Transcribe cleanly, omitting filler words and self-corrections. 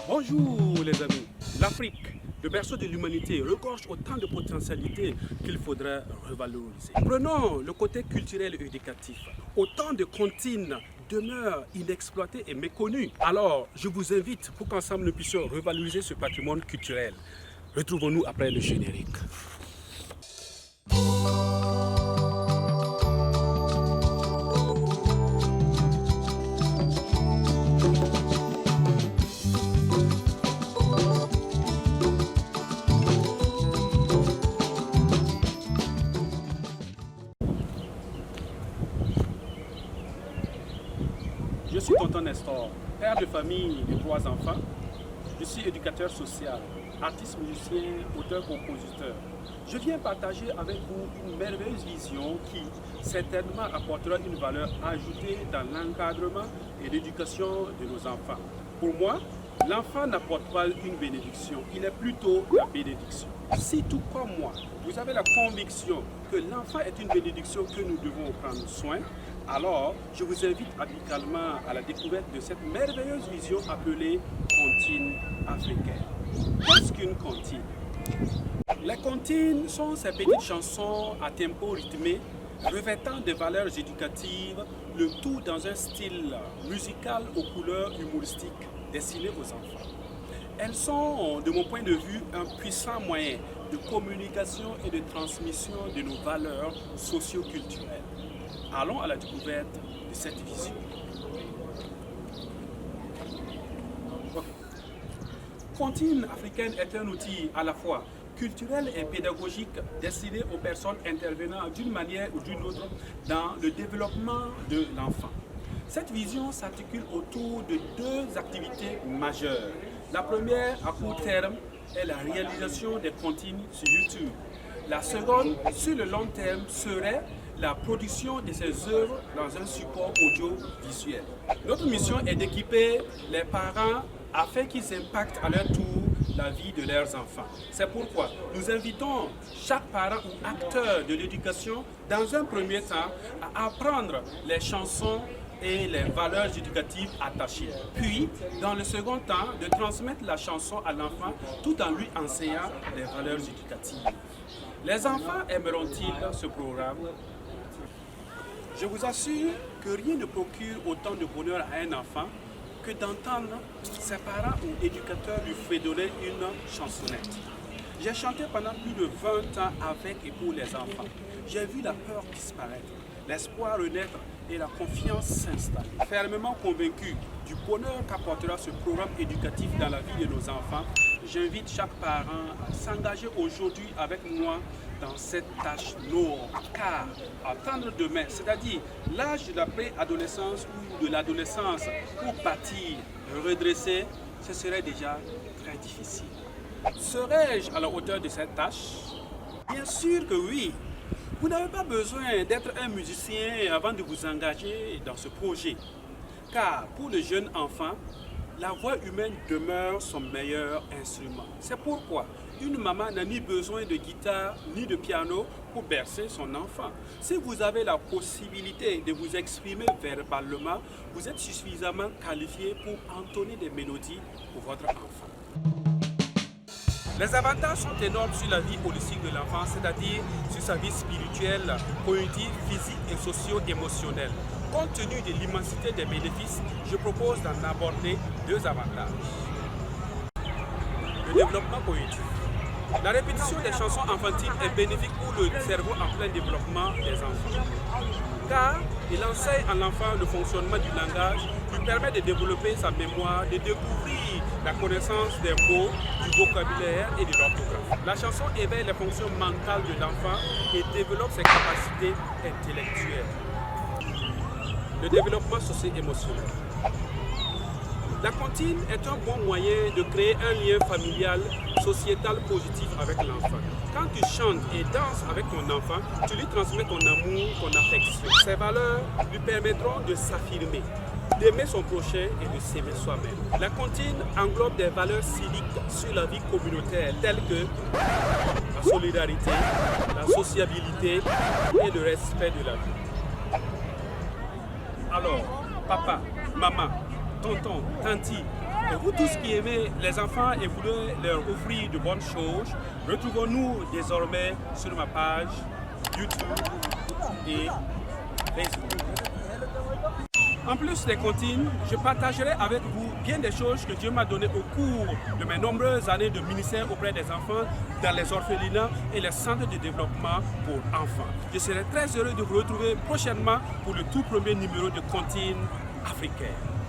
Bonjour les amis, l'Afrique, le berceau de l'humanité, regorge autant de potentialités qu'il faudrait revaloriser. Prenons le côté culturel et éducatif. Autant de cantines demeurent inexploitées et méconnues. Alors, je vous invite pour qu'ensemble nous puissions revaloriser ce patrimoine culturel. Retrouvons-nous après le générique. Je suis Tonton Nestor, père de famille de 3 enfants. Je suis éducateur social, artiste musicien, auteur-compositeur. Je viens partager avec vous une merveilleuse vision qui certainement apportera une valeur ajoutée dans l'encadrement et l'éducation de nos enfants. Pour moi, l'enfant n'apporte pas une bénédiction, il est plutôt la bénédiction. Si tout comme moi, vous avez la conviction que l'enfant est une bénédiction que nous devons prendre soin, alors je vous invite amicalement à la découverte de cette merveilleuse vision appelée cantine africaine. Qu'est-ce qu'une cantine? Les cantines sont ces petites chansons à tempo rythmé, revêtant des valeurs éducatives, le tout dans un style musical aux couleurs humoristiques destiné aux enfants. Elles sont, de mon point de vue, un puissant moyen de communication et de transmission de nos valeurs socio-culturelles. Allons à la découverte de cette vision. Cantine africaine est un outil à la fois culturel et pédagogique destiné aux personnes intervenant d'une manière ou d'une autre dans le développement de l'enfant. Cette vision s'articule autour de 2 activités majeures. La première, à court terme, est la réalisation des cantines sur YouTube. La seconde, sur le long terme, serait la production de ces œuvres dans un support audiovisuel. Notre mission est d'équiper les parents afin qu'ils impactent à leur tour la vie de leurs enfants. C'est pourquoi nous invitons chaque parent ou acteur de l'éducation, dans un premier temps, à apprendre les chansons et les valeurs éducatives attachées. Puis, dans le second temps, de transmettre la chanson à l'enfant tout en lui enseignant les valeurs éducatives. Les enfants aimeront-ils ce programme? Je vous assure que rien ne procure autant de bonheur à un enfant que d'entendre ses parents ou éducateurs lui fredonner une chansonnette. J'ai chanté pendant plus de 20 ans avec et pour les enfants. J'ai vu la peur disparaître, l'espoir renaître et la confiance s'installer. Fermement convaincu du bonheur qu'apportera ce programme éducatif dans la vie de nos enfants, j'invite chaque parent à s'engager aujourd'hui avec moi dans cette tâche noble. Car attendre demain, c'est-à-dire l'âge de la préadolescence ou de l'adolescence pour bâtir, redresser, ce serait déjà très difficile. Serais-je à la hauteur de cette tâche? Bien sûr que oui. Vous n'avez pas besoin d'être un musicien avant de vous engager dans ce projet. Car pour le jeune enfant, la voix humaine demeure son meilleur instrument. C'est pourquoi une maman n'a ni besoin de guitare ni de piano pour bercer son enfant. Si vous avez la possibilité de vous exprimer verbalement, vous êtes suffisamment qualifié pour entonner des mélodies pour votre enfant. Les avantages sont énormes sur la vie holistique de l'enfant, c'est-à-dire sur sa vie spirituelle, cognitive, physique et socio-émotionnelle. Compte tenu de l'immensité des bénéfices, je propose d'en aborder 2 avantages. Le développement cognitif. La répétition des chansons enfantines est bénéfique pour le cerveau en plein développement des enfants. Car il enseigne à l'enfant le fonctionnement du langage, lui permet de développer sa mémoire, de découvrir la connaissance des mots, du vocabulaire et de l'orthographe. La chanson éveille les fonctions mentales de l'enfant et développe ses capacités intellectuelles. Le développement socio-émotionnel. La cantine est un bon moyen de créer un lien familial, sociétal positif avec l'enfant. Quand tu chantes et danses avec ton enfant, tu lui transmets ton amour, ton affection. Ces valeurs lui permettront de s'affirmer, d'aimer son prochain et de s'aimer soi-même. La cantine englobe des valeurs civiques sur la vie communautaire telles que la solidarité, la sociabilité et le respect de la vie. Alors, papa, maman, tonton, tanti, Et vous tous qui aimez les enfants et voulez leur offrir de bonnes choses, retrouvons-nous désormais sur ma page YouTube et Facebook. En plus des comptines, je partagerai avec vous bien des choses que Dieu m'a données au cours de mes nombreuses années de ministère auprès des enfants dans les orphelinats et les centres de développement pour enfants. Je serai très heureux de vous retrouver prochainement pour le tout premier numéro de Comptines africaines.